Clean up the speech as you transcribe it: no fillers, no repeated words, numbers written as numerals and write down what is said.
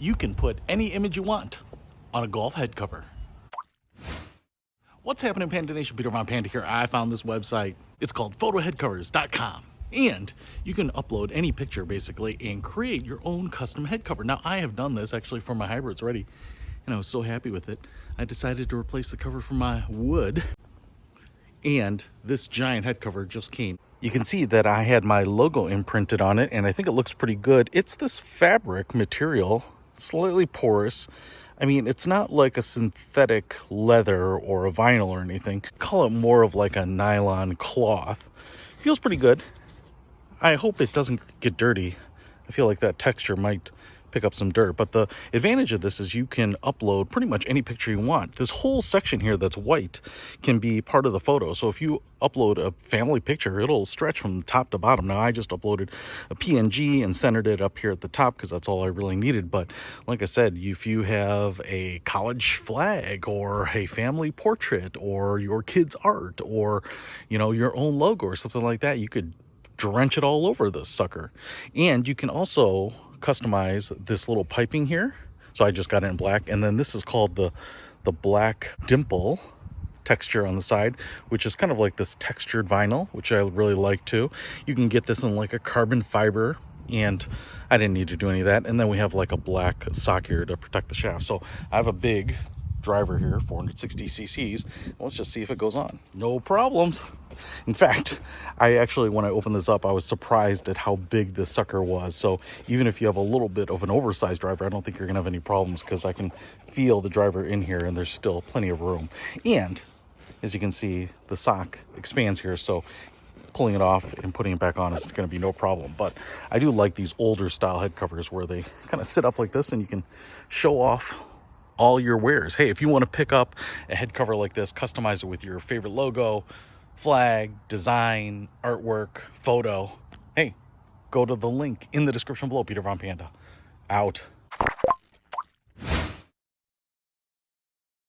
You can put any image you want on a golf head cover. What's happening, Panda Nation? Peter Von Panda here. I found this website. It's called photoheadcovers.com. And you can upload any picture basically and create your own custom head cover. Now, I have done this actually for my hybrids already, and I was so happy with it. I decided to replace the cover for my wood, and this giant head cover just came. You can see that I had my logo imprinted on it, and I think it looks pretty good. It's this fabric material, slightly porous. I mean, it's not like a synthetic leather or a vinyl or anything. Call it more of like a nylon cloth. Feels pretty good. I hope it doesn't get dirty. I feel like that texture might pick up some dirt, but the advantage of this is you can upload pretty much any picture you want. This whole section here that's white can be part of the photo. So if you upload a family picture, it'll stretch from top to bottom. Now, I just uploaded a PNG and centered it up here at the top because that's all I really needed. But like I said, if you have a college flag or a family portrait or your kid's art or, you know, your own logo or something like that, you could drench it all over this sucker. And you can also customize this little piping here. So I just got it in black, and then this is called the black dimple texture on the side, which is kind of like this textured vinyl, which I really like too. You can get this in like a carbon fiber, and I didn't need to do any of that. And then we have like a black sock here to protect the shaft. So I have a big driver here, 460 cc's. Let's just see if it goes on. No problems. In fact, I actually, when I opened this up, I was surprised at how big this sucker was. So even if you have a little bit of an oversized driver, I don't think you're gonna have any problems because I can feel the driver in here and there's still plenty of room. And as you can see, the sock expands here, so pulling it off and putting it back on is going to be no problem. But I do like these older style head covers where they kind of sit up like this and you can show off all your wares. Hey, if you want to pick up a head cover like this, customize it with your favorite logo, flag, design, artwork, photo, hey, go to the link in the description below. Peter Von Panda out.